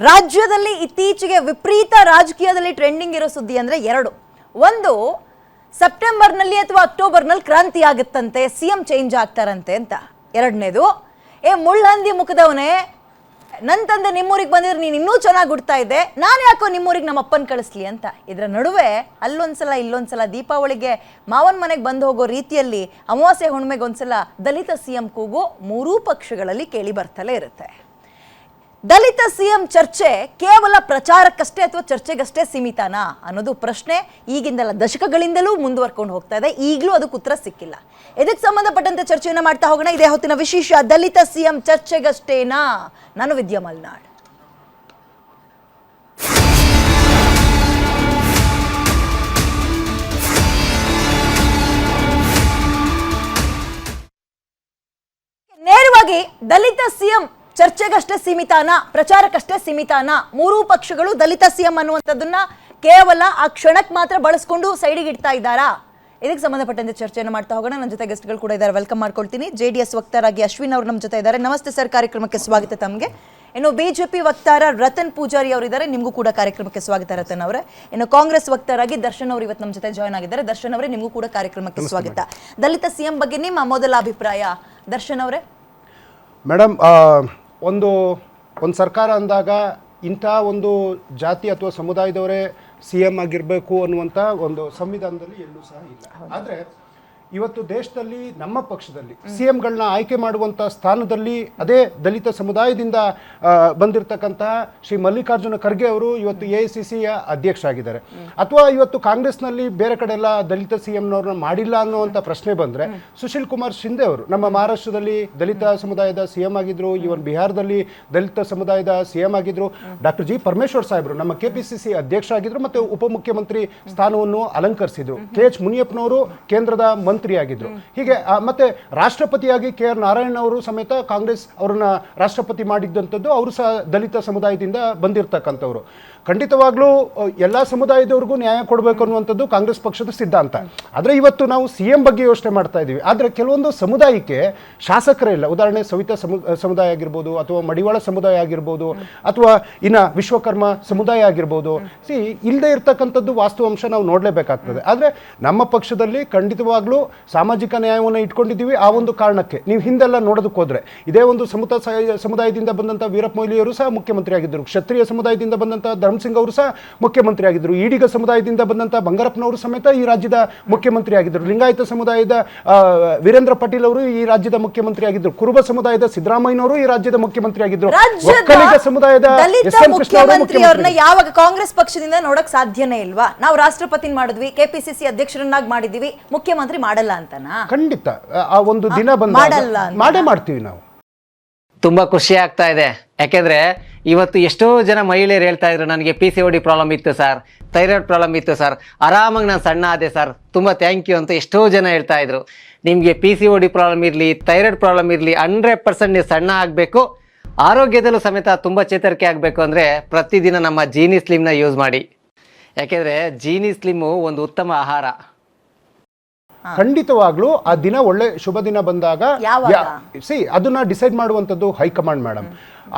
ರಾಜ್ಯದಲ್ಲಿ ಇತ್ತೀಚೆಗೆ ವಿಪರೀತ ರಾಜಕೀಯದಲ್ಲಿ ಟ್ರೆಂಡಿಂಗ್ ಇರೋ ಸುದ್ದಿ ಅಂದ್ರೆ ಎರಡು. ಒಂದು, ಸೆಪ್ಟೆಂಬರ್ನಲ್ಲಿ ಅಥವಾ ಅಕ್ಟೋಬರ್ನಲ್ಲಿ ಕ್ರಾಂತಿ ಆಗುತ್ತಂತೆ, ಸಿಎಂ ಚೇಂಜ್ ಆಗ್ತಾರಂತೆ ಅಂತ. ಎರಡನೇದು, ಮುಳ್ಳಂದಿ ಮುಖದವನೇ, ನನ್ನ ತಂದೆ ನಿಮ್ಮೂರಿಗೆ ಬಂದಿದ್ರೆ ನೀನು ಇನ್ನೂ ಚೆನ್ನಾಗಿ ಗುಡ್ತಾ ಇದ್ದೆ, ನಾನು ಯಾಕೋ ನಿಮ್ಮೂರಿಗೆ ನಮ್ಮ ಅಪ್ಪನ ಕಳಿಸ್ಲಿ ಅಂತ. ಇದರ ನಡುವೆ ಅಲ್ಲೊಂದ್ಸಲ ಇಲ್ಲೊಂದ್ಸಲ ದೀಪಾವಳಿಗೆ ಮಾವನ ಮನೆಗೆ ಬಂದು ಹೋಗೋ ರೀತಿಯಲ್ಲಿ ಅಮಾವಾಸ್ಯೆ ಹುಣ್ಣಿಮೆಗೆ ಒಂದ್ಸಲ ದಲಿತ ಸಿಎಂ ಕೂಗು ಮೂರೂ ಪಕ್ಷಗಳಲ್ಲಿ ಕೇಳಿ ಬರ್ತಲೇ ಇರುತ್ತೆ. ದಲಿತ ಸಿಎಂ ಚರ್ಚೆ ಕೇವಲ ಪ್ರಚಾರಕ್ಕಷ್ಟೇ ಅಥವಾ ಚರ್ಚೆಗಷ್ಟೇ ಸೀಮಿತನಾ ಅನ್ನೋದು ಪ್ರಶ್ನೆ ಈಗಿಂದಲ್ಲ ದಶಕಗಳಿಂದಲೂ ಮುಂದುವರ್ಕೊಂಡು ಹೋಗ್ತಾ ಇದೆ. ಈಗಲೂ ಅದಕ್ಕೆ ಉತ್ತರ ಸಿಕ್ಕಿಲ್ಲ. ಇದಕ್ಕೆ ಸಂಬಂಧಪಟ್ಟಂತೆ ಚರ್ಚೆಯನ್ನು ಮಾಡ್ತಾ ಹೋಗೋಣ. ಇದೇ ಹೊತ್ತಿನ ವಿಶೇಷ, ದಲಿತ ಸಿಎಂ ಚರ್ಚೆಗಷ್ಟೇನಾ? ನಾನು ವಿದ್ಯಾ ಮಲ್ನಾಡ್. ನೇರವಾಗಿ ದಲಿತ ಸಿಎಂ ಚರ್ಚೆಗಷ್ಟೇ ಸೀಮಿತಾನ, ಪ್ರಚಾರಕ್ಕಷ್ಟೇ ಸೀಮಿತಾನ? ಮೂರೂ ಪಕ್ಷಗಳು ದಲಿತ ಸಿಎಂ ಅನ್ನುವಂಥದ್ದನ್ನ ಕೇವಲ ಆ ಕ್ಷಣಕ್ಕೆ ಮಾತ್ರ ಬಳಸ್ಕೊಂಡು ಸೈಡಿಗೆ ಇಡ್ತಾ ಇದ್ದಾರಾ? ಇದಕ್ಕೆ ಸಂಬಂಧಪಟ್ಟಂತೆ ಚರ್ಚೆಯನ್ನು ಮಾಡ್ತಾ ಹೋಗೋಣ. ನನ್ನ ಜೊತೆ ಗೆಸ್ಟ್ಗಳು ಕೂಡ ಇದ್ದಾರೆ, ವೆಲ್ಕಮ್ ಮಾಡ್ಕೊಳ್ತೀನಿ. JDS ವಕ್ತಾರಾಗಿ ಅಶ್ವಿನ್ ಅವರು ನಮ್ಮ ಜೊತೆ ಇದ್ದಾರೆ. ನಮಸ್ತೆ ಸರ್, ಕಾರ್ಯಕ್ರಮಕ್ಕೆ ಸ್ವಾಗತ ತಮಗೆ. ಇನ್ನು BJP ವಕ್ತಾರ ರತನ್ ಪೂಜಾರಿ ಅವರಿದ್ದಾರೆ, ನಿಮಗೂ ಕೂಡ ಕಾರ್ಯಕ್ರಮಕ್ಕೆ ಸ್ವಾಗತ ರತನ್ ಅವರೇ. ಇನ್ನು ಕಾಂಗ್ರೆಸ್ ವಕ್ತಾರಾಗಿ ದರ್ಶನ್ ಅವರು ಇವತ್ತು ನಮ್ಮ ಜೊತೆ ಜಾಯ್ನ್ ಆಗಿದ್ದಾರೆ. ದರ್ಶನ್ ಅವರೇ, ನಿಮಗೂ ಕೂಡ ಕಾರ್ಯಕ್ರಮಕ್ಕೆ ಸ್ವಾಗತ. ದಲಿತ ಸಿಎಂ ಬಗ್ಗೆ ನಿಮ್ಮ ಮೊದಲ ಅಭಿಪ್ರಾಯ ದರ್ಶನ್ ಅವರೇ? ಮೇಡಮ್, ಒಂದು ಸರ್ಕಾರ ಅಂದಾಗ ಇಂಥ ಒಂದು ಜಾತಿ ಅಥವಾ ಸಮುದಾಯದವರೇ CM ಆಗಿರಬೇಕು ಅನ್ನುವಂಥ ಒಂದು ಸಂವಿಧಾನದಲ್ಲಿ ಎಲ್ಲೂ ಸಹ ಇಲ್ಲ. ಆದರೆ ಇವತ್ತು ದೇಶದಲ್ಲಿ ನಮ್ಮ ಪಕ್ಷದಲ್ಲಿ CMಗಳನ್ನ ಆಯ್ಕೆ ಮಾಡುವಂಥ ಸ್ಥಾನದಲ್ಲಿ ಅದೇ ದಲಿತ ಸಮುದಾಯದಿಂದ ಬಂದಿರತಕ್ಕಂತಹ ಶ್ರೀ ಮಲ್ಲಿಕಾರ್ಜುನ ಖರ್ಗೆ ಅವರು ಇವತ್ತು AICCಯ ಅಧ್ಯಕ್ಷ ಆಗಿದ್ದಾರೆ. ಅಥವಾ ಇವತ್ತು ಕಾಂಗ್ರೆಸ್ನಲ್ಲಿ ಬೇರೆ ಕಡೆ ಎಲ್ಲ ದಲಿತ CMನವ್ರನ್ನ ಮಾಡಿಲ್ಲ ಅನ್ನುವಂಥ ಪ್ರಶ್ನೆ ಬಂದರೆ, ಸುಶೀಲ್ ಕುಮಾರ್ ಶಿಂದೆ ಅವರು ನಮ್ಮ ಮಹಾರಾಷ್ಟ್ರದಲ್ಲಿ ದಲಿತ ಸಮುದಾಯದ CM ಆಗಿದ್ರು, ಇವನ್ ಬಿಹಾರದಲ್ಲಿ ದಲಿತ ಸಮುದಾಯದ CM ಆಗಿದ್ರು. ಡಾಕ್ಟರ್ G ಪರಮೇಶ್ವರ್ ಸಾಹೇಬರು ನಮ್ಮ KPCC ಅಧ್ಯಕ್ಷ ಆಗಿದ್ರು ಮತ್ತು ಉಪಮುಖ್ಯಮಂತ್ರಿ ಸ್ಥಾನವನ್ನು ಅಲಂಕರಿಸಿದ್ರು. KH ಮುನಿಯಪ್ಪನವರು ಕೇಂದ್ರದ ಮಂತ್ರಿ ಆಗಿದ್ರು. ಹೀಗೆ ಮತ್ತೆ ರಾಷ್ಟ್ರಪತಿಯಾಗಿ KR ನಾರಾಯಣ್ ಅವರು ಸಮೇತ ಕಾಂಗ್ರೆಸ್ ಅವರನ್ನ ರಾಷ್ಟ್ರಪತಿ ಮಾಡಿದ್ದಂಥದ್ದು. ಅವರು ಸಹ ದಲಿತ ಸಮುದಾಯದಿಂದ ಬಂದಿರತಕ್ಕಂಥವ್ರು. ಖಂಡಿತವಾಗ್ಲೂ ಎಲ್ಲ ಸಮುದಾಯದವ್ರಿಗೂ ನ್ಯಾಯ ಕೊಡಬೇಕು ಅನ್ನುವಂಥದ್ದು ಕಾಂಗ್ರೆಸ್ ಪಕ್ಷದ ಸಿದ್ಧಾಂತ. ಆದರೆ ಇವತ್ತು ನಾವು CM ಬಗ್ಗೆ ಯೋಚನೆ ಮಾಡ್ತಾ ಇದ್ದೀವಿ. ಆದರೆ ಕೆಲವೊಂದು ಸಮುದಾಯಕ್ಕೆ ಶಾಸಕರೇ ಇಲ್ಲ. ಉದಾಹರಣೆ ಸವಿತಾ ಸಮುದಾಯ ಆಗಿರ್ಬೋದು, ಅಥವಾ ಮಡಿವಾಳ ಸಮುದಾಯ ಆಗಿರ್ಬೋದು, ಅಥವಾ ಇನ್ನು ವಿಶ್ವಕರ್ಮ ಸಮುದಾಯ ಆಗಿರ್ಬೋದು. ಇಲ್ಲದೆ ಇರ್ತಕ್ಕಂಥದ್ದು ವಾಸ್ತವಾಂಶ ನಾವು ನೋಡಲೇಬೇಕಾಗ್ತದೆ. ಆದರೆ ನಮ್ಮ ಪಕ್ಷದಲ್ಲಿ ಖಂಡಿತವಾಗ್ಲೂ ಸಾಮಾಜಿಕ ನ್ಯಾಯವನ್ನು ಇಟ್ಕೊಂಡಿದ್ದೀವಿ. ಆ ಒಂದು ಕಾರಣಕ್ಕೆ ನೀವು ಹಿಂದೆಲ್ಲ ನೋಡೋದಕ್ಕೆ ಹೋದ್ರೆ ಇದೇ ಒಂದು ಸಮುದಾಯದಿಂದ ಬಂದಂಥ ವೀರಪ್ಪ ಮೊಯ್ಲಿಯವರು ಸಹ ಮುಖ್ಯಮಂತ್ರಿ ಆಗಿದ್ದರು. ಕ್ಷತ್ರಿಯ ಸಮುದಾಯದಿಂದ ಬಂದಂಥ ಧರ್ಮಸಿಂಗ್ ಅವರು ಸಹ ಮುಖ್ಯಮಂತ್ರಿ ಆಗಿದ್ದರು. ಈಡಿಗ ಸಮುದಾಯದಿಂದ ಬಂದಂಥ ಬಂಗಾರಪ್ಪನವರು ಸಮೇತ ಈ ರಾಜ್ಯದ ಮುಖ್ಯಮಂತ್ರಿ ಆಗಿದ್ದರು. ಲಿಂಗಾಯತ ಸಮುದಾಯದ ವೀರೇಂದ್ರ ಪಾಟೀಲ್ ಅವರು ಈ ರಾಜ್ಯದ ಮುಖ್ಯಮಂತ್ರಿ ಆಗಿದ್ದರು. ಕುರುಬ ಸಮುದಾಯದ ಸಿದ್ದರಾಮಯ್ಯನವರು ಈ ರಾಜ್ಯದ ಮುಖ್ಯಮಂತ್ರಿ ಆಗಿದ್ದರು. ಒಕ್ಕಲಿಗ ಸಮುದಾಯದ ಮುಖ್ಯಮಂತ್ರಿಯವ್ರನ್ನ ಯಾವಾಗ ಕಾಂಗ್ರೆಸ್ ಪಕ್ಷದಿಂದ ನೋಡಕ್ ಸಾಧ್ಯನೇ ಇಲ್ವಾ? ನಾವು ರಾಷ್ಟ್ರಪತಿ ಮಾಡಿದ್ವಿ, KPCC ಅಧ್ಯಕ್ಷರನ್ನಾಗಿ ಮಾಡಿದ್ವಿ, ಮುಖ್ಯಮಂತ್ರಿ ಮಾಡಲ್ಲ ಅಂತನಾ? ಖಂಡಿತ ಆ ಒಂದು ದಿನ ಬಂದ ಮಾಡೇ ಮಾಡ್ತೀವಿ ನಾವು. ತುಂಬಾ ಖುಷಿ ಆಗ್ತಾ ಇದೆ. ಯಾಕೆಂದ್ರೆ ಇವತ್ತು ಎಷ್ಟೋ ಜನ ಮಹಿಳೆಯರು ಹೇಳ್ತಾ ಇದ್ರು, ನನಗೆ PCOD ಪ್ರಾಬ್ಲಮ್ ಇತ್ತು ಸರ್, ಥೈರಾಯ್ಡ್ ಪ್ರಾಬ್ಲಮ್ ಇತ್ತು ಸರ್, ಆರಾಮಾಗಿ ನಾನು ಸಣ್ಣ ಆದೆ ಸರ್, ತುಂಬ ಥ್ಯಾಂಕ್ ಯು ಅಂತ ಎಷ್ಟೋ ಜನ ಹೇಳ್ತಾ ಇದ್ರು. ನಿಮಗೆ PCOD ಪ್ರಾಬ್ಲಮ್ ಇರಲಿ, ಥೈರಾಯ್ಡ್ ಪ್ರಾಬ್ಲಮ್ ಇರಲಿ, 100% ನೀವು ಸಣ್ಣ ಆಗಬೇಕು, ಆರೋಗ್ಯದಲ್ಲೂ ಸಮೇತ ತುಂಬ ಚೇತರಿಕೆ ಆಗಬೇಕು ಅಂದರೆ ಪ್ರತಿದಿನ ನಮ್ಮ ಜೀನಿ ಸ್ಲಿಮ್ನ ಯೂಸ್ ಮಾಡಿ. ಯಾಕೆಂದರೆ ಜೀನಿ ಸ್ಲಿಮ್ಮು ಒಂದು ಉತ್ತಮ ಆಹಾರ. ಖಂಡಿತವಾಗ್ಲೂ ಆ ದಿನ ಒಳ್ಳೆ ಶುಭ ದಿನ ಬಂದಾಗ ಅದನ್ನ ಡಿಸೈಡ್ ಮಾಡುವಂಥದ್ದು ಹೈಕಮಾಂಡ್ ಮೇಡಮ್.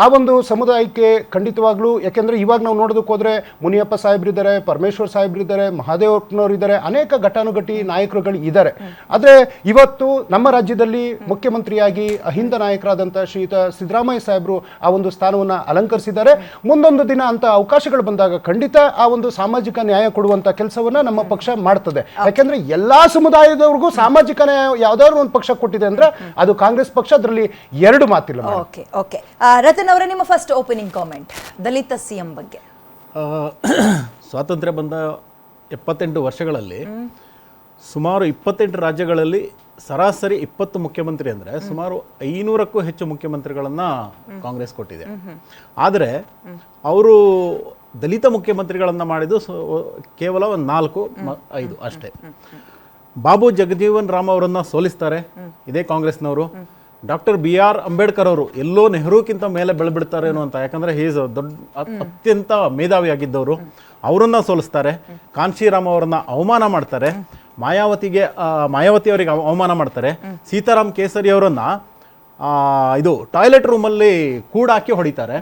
ಆ ಒಂದು ಸಮುದಾಯಕ್ಕೆ ಖಂಡಿತವಾಗ್ಲೂ, ಯಾಕೆಂದ್ರೆ ಇವಾಗ ನಾವು ನೋಡೋದಕ್ಕೆ ಹೋದ್ರೆ ಮುನಿಯಪ್ಪ ಸಾಹೇಬ್ರಿದ್ದಾರೆ, ಪರಮೇಶ್ವರ್ ಸಾಹೇಬ್ರಿದ್ದಾರೆ, ಮಹಾದೇವಪ್ಪನವರಿದ್ದಾರೆ, ಅನೇಕ ಘಟಾನುಘಟಿ ನಾಯಕರುಗಳು ಇದ್ದಾರೆ. ಆದರೆ ಇವತ್ತು ನಮ್ಮ ರಾಜ್ಯದಲ್ಲಿ ಮುಖ್ಯಮಂತ್ರಿಯಾಗಿ ಅಹಿಂದ ನಾಯಕರಾದಂಥ ಶ್ರೀಯುತ ಸಿದ್ದರಾಮಯ್ಯ ಸಾಹೇಬರು ಆ ಒಂದು ಸ್ಥಾನವನ್ನು ಅಲಂಕರಿಸಿದ್ದಾರೆ. ಮುಂದೊಂದು ದಿನ ಅಂತ ಅವಕಾಶಗಳು ಬಂದಾಗ ಖಂಡಿತ ಆ ಒಂದು ಸಾಮಾಜಿಕ ನ್ಯಾಯ ಕೊಡುವಂಥ ಕೆಲಸವನ್ನ ನಮ್ಮ ಪಕ್ಷ ಮಾಡ್ತದೆ. ಯಾಕೆಂದ್ರೆ ಎಲ್ಲಾ ಸಮುದಾಯದವ್ರಿಗೂ ಸಾಮಾಜಿಕ ನ್ಯಾಯ ಯಾವ್ದಾದ್ರು ಒಂದು ಪಕ್ಷ ಕೊಟ್ಟಿದೆ ಅಂದ್ರೆ ಅದು ಕಾಂಗ್ರೆಸ್ ಪಕ್ಷ. ಅದರಲ್ಲಿ ಎರಡು ಮಾತಿಲ್ಲ. ರತನ್ ಅವರೇ, ನಿಮ್ಮ ಫಸ್ಟ್ ಓಪನಿಂಗ್ ಕಾಮೆಂಟ್ ದಲಿತ ಸಿಎಂ ಬಗ್ಗೆ. ಸ್ವಾತಂತ್ರ್ಯ ಬಂದ 78 ವರ್ಷಗಳಲ್ಲಿ ಸುಮಾರು 28 ರಾಜ್ಯಗಳಲ್ಲಿ ಸರಾಸರಿ 20 ಮುಖ್ಯಮಂತ್ರಿ ಅಂದರೆ ಸುಮಾರು 500ಕ್ಕೂ ಹೆಚ್ಚು ಮುಖ್ಯಮಂತ್ರಿಗಳನ್ನು ಕಾಂಗ್ರೆಸ್ ಕೊಟ್ಟಿದೆ. ಆದರೆ ಅವರು ದಲಿತ ಮುಖ್ಯಮಂತ್ರಿಗಳನ್ನು ಮಾಡಿದ್ದು ಕೇವಲ ಒಂದು 4-5 ಅಷ್ಟೇ. ಬಾಬು ಜಗಜೀವನ್ ರಾಮ್ ಅವರನ್ನು ಸೋಲಿಸ್ತಾರೆ ಇದೇ ಕಾಂಗ್ರೆಸ್ನವರು. ಡಾಕ್ಟರ್ BR ಅಂಬೇಡ್ಕರ್ ಅವರು ಎಲ್ಲೋ ನೆಹರೂಕ್ಕಿಂತ ಮೇಲೆ ಬೆಳೆಬಿಡ್ತಾರೆ ಅನ್ನೋ ಅಂತ, ಯಾಕಂದರೆ ಈಸ್ ದೊಡ್ಡ ಅತ್ಯಂತ ಮೇಧಾವಿಯಾಗಿದ್ದವರು, ಅವರನ್ನು ಸೋಲಿಸ್ತಾರೆ. ಕಾಂಶಿರಾಮ್ ಅವರನ್ನು ಅವಮಾನ ಮಾಡ್ತಾರೆ. ಮಾಯಾವತಿಯವರಿಗೆ ಅವಮಾನ ಮಾಡ್ತಾರೆ. ಸೀತಾರಾಮ್ ಕೇಸರಿ ಅವರನ್ನು ಇದು ಟಾಯ್ಲೆಟ್ ರೂಮಲ್ಲಿ ಕೂಡಾಕಿ ಹೊಡಿತಾರೆ.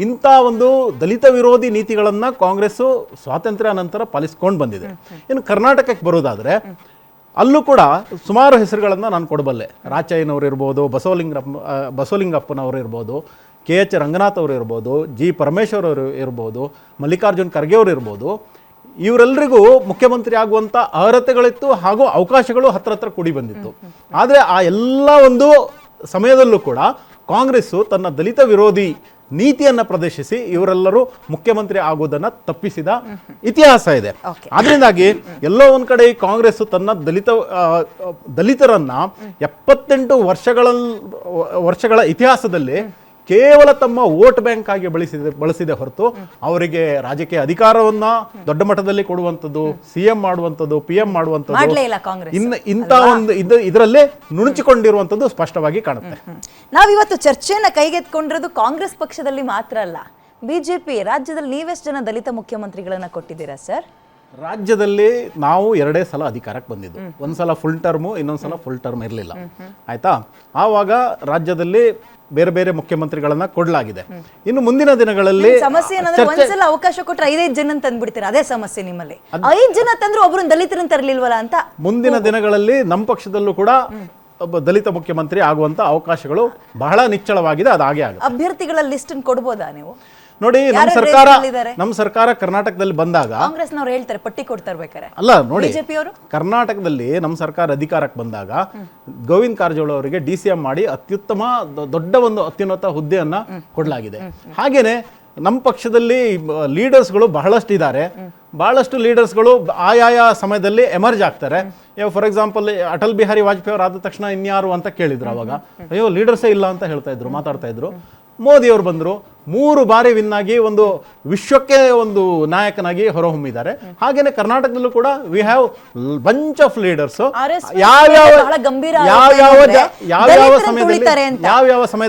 ಇಂಥ ಒಂದು ದಲಿತ ವಿರೋಧಿ ನೀತಿಗಳನ್ನು ಕಾಂಗ್ರೆಸ್ಸು ಸ್ವಾತಂತ್ರ್ಯ ನಂತರ ಪಾಲಿಸ್ಕೊಂಡು ಬಂದಿದೆ. ಇನ್ನು ಕರ್ನಾಟಕಕ್ಕೆ ಬರೋದಾದರೆ ಅಲ್ಲೂ ಕೂಡ ಸುಮಾರು ಹೆಸರುಗಳನ್ನು ನಾನು ಕೊಡಬಲ್ಲೆ. ರಾಚಯ್ಯನವರು ಇರ್ಬೋದು, ಬಸವಲಿಂಗಪ್ಪನವರು ಇರ್ಬೋದು, KH ರಂಗನಾಥ್ ಅವರು ಇರ್ಬೋದು, G ಪರಮೇಶ್ವರ್ ಅವರು ಇರ್ಬೋದು, ಮಲ್ಲಿಕಾರ್ಜುನ್ ಖರ್ಗೆ ಅವರು ಇರ್ಬೋದು. ಇವರೆಲ್ಲರಿಗೂ ಮುಖ್ಯಮಂತ್ರಿ ಆಗುವಂಥ ಅರ್ಹತೆಗಳಿತ್ತು ಹಾಗೂ ಅವಕಾಶಗಳು ಹತ್ರ ಕೂಡಿ ಬಂದಿತ್ತು. ಆದರೆ ಆ ಎಲ್ಲ ಒಂದು ಸಮಯದಲ್ಲೂ ಕೂಡ ಕಾಂಗ್ರೆಸ್ಸು ತನ್ನ ದಲಿತ ವಿರೋಧಿ ನೀತಿಯನ್ನು ಪ್ರದರ್ಶಿಸಿ ಇವರೆಲ್ಲರೂ ಮುಖ್ಯಮಂತ್ರಿ ಆಗೋದನ್ನು ತಪ್ಪಿಸಿದ ಇತಿಹಾಸ ಇದೆ. ಅದರಿಂದಾಗಿ ಎಲ್ಲೋ ಒಂದು ಕಡೆ ಈ ಕಾಂಗ್ರೆಸ್ ತನ್ನ ದಲಿತರನ್ನ 78 ವರ್ಷಗಳ ಇತಿಹಾಸದಲ್ಲಿ ಕೇವಲ ತಮ್ಮ ವೋಟ್ ಬ್ಯಾಂಕ್ ಆಗಿ ಬಳಸಿದೆ ಹೊರತು ಅವರಿಗೆ ರಾಜಕೀಯ ಅಧಿಕಾರವನ್ನ ದೊಡ್ಡ ಮಟ್ಟದಲ್ಲಿ ಕೊಡುವಂಥದ್ದು, CM ಮಾಡುವಂಥದ್ದು, PM ಮಾಡುವಂಥದ್ದು, ಇಂಥ ಒಂದು ಇದರಲ್ಲೇ ನುಣುಚಿಕೊಂಡಿರುವಂಥದ್ದು ಸ್ಪಷ್ಟವಾಗಿ ಕಾಣುತ್ತೆ. ನಾವಿವತ್ತು ಚರ್ಚೆಯನ್ನ ಕೈಗೆತ್ಕೊಂಡಿರೋದು ಕಾಂಗ್ರೆಸ್ ಪಕ್ಷದಲ್ಲಿ ಮಾತ್ರ ಅಲ್ಲ, ಬಿಜೆಪಿ ರಾಜ್ಯದಲ್ಲಿ ನೀವೆಷ್ಟು ಜನ ದಲಿತ ಮುಖ್ಯಮಂತ್ರಿಗಳನ್ನ ಕೊಟ್ಟಿದ್ದೀರಾ ಸರ್? ರಾಜ್ಯದಲ್ಲಿ ನಾವು 2 ಸಲ ಅಧಿಕಾರಕ್ಕೆ ಬಂದಿದ್ದು. ಒಂದ್ಸಲ ಫುಲ್ ಟರ್ಮು, ಇನ್ನೊಂದ್ಸಲ ಫುಲ್ ಟರ್ಮ್ ಇರಲಿಲ್ಲ. ಆಯ್ತಾ? ಆವಾಗ ರಾಜ್ಯದಲ್ಲಿ ಬೇರೆ ಬೇರೆ ಮುಖ್ಯಮಂತ್ರಿಗಳನ್ನ ಕೊಡಲಾಗಿದೆ. ಇನ್ನು ಮುಂದಿನ ದಿನಗಳಲ್ಲಿ ಸಮಸ್ಯೆ ಏನಂದ್ರೆ ಒಂದ್ಸಲ ಅವಕಾಶ ಕೊಟ್ಟರೆ 5 ಜನ ತಂದ್ಬಿಡ್ತೀರಾ. ಅದೇ ಸಮಸ್ಯೆ ನಿಮ್ಮಲ್ಲಿ. 5 ಜನ ತಂದ್ರು ಒಬ್ರು ದಲಿತರನ್ನ ತರಲಿಲ್ವಲ್ಲ ಅಂತ. ಮುಂದಿನ ದಿನಗಳಲ್ಲಿ ನಮ್ಮ ಪಕ್ಷದಲ್ಲೂ ಕೂಡ ಒಬ್ಬ ದಲಿತ ಮುಖ್ಯಮಂತ್ರಿ ಆಗುವಂತ ಅವಕಾಶಗಳು ಬಹಳ ನಿಚ್ಚಳವಾಗಿದೆ. ಅದಾಗೆ ಆಗುತ್ತೆ. ಅಭ್ಯರ್ಥಿಗಳ ಲಿಸ್ಟ್ ಕೊಡ್ಬೋದಾ ನೀವು? ನೋಡಿ, ನಮ್ಮ ಸರ್ಕಾರ ಕರ್ನಾಟಕದಲ್ಲಿ ಬಂದಾಗ ಕಾಂಗ್ರೆಸ್ನವ್ರು ಹೇಳ್ತಾರೆ ಪಟ್ಟಿ ಕೊಡ್ತಾ ಇರ್ಬೇಕಾರೆ. ಅಲ್ಲ ನೋಡಿ, ಕರ್ನಾಟಕದಲ್ಲಿ ನಮ್ಮ ಸರ್ಕಾರ ಅಧಿಕಾರಕ್ಕೆ ಬಂದಾಗ ಗೋವಿಂದ ಕಾರಜೋಳ ಅವರಿಗೆ DCM ಮಾಡಿ ಅತ್ಯುತ್ತಮ ದೊಡ್ಡ ಒಂದು ಅತ್ಯುನ್ನತ ಹುದ್ದೆಯನ್ನ ಕೊಡಲಾಗಿದೆ. ಹಾಗೇನೆ ನಮ್ಮ ಪಕ್ಷದಲ್ಲಿ ಲೀಡರ್ಸ್ಗಳು ಬಹಳಷ್ಟು ಇದ್ದಾರೆ. ಬಹಳಷ್ಟು ಲೀಡರ್ಸ್ಗಳು ಆಯಾಯ ಸಮಯದಲ್ಲಿ ಎಮರ್ಜ್ ಆಗ್ತಾರೆ. ಫಾರ್ ಎಕ್ಸಾಂಪಲ್ ಅಟಲ್ ಬಿಹಾರಿ ವಾಜಪೇಯಿ ಅವರು ಆದ ತಕ್ಷಣ ಇನ್ಯಾರು ಅಂತ ಕೇಳಿದ್ರು. ಅವಾಗ ಅಯ್ಯೋ ಲೀಡರ್ಸೇ ಇಲ್ಲ ಅಂತ ಹೇಳ್ತಾ ಇದ್ರು, ಮಾತಾಡ್ತಾ ಇದ್ರು. ಮೋದಿ ಅವರು ಬಂದರು, 3 ಬಾರಿ ವಿನ್ ಆಗಿ ಒಂದು ವಿಶ್ವಕ್ಕೆ ಒಂದು ನಾಯಕನಾಗಿ ಹೊರಹೊಮ್ಮಿದ್ದಾರೆ. ಹಾಗೇನೆ ಕರ್ನಾಟಕದಲ್ಲೂ ಕೂಡ we have bunch of leaders. ಯಾವ ಸಮಯದಲ್ಲಿ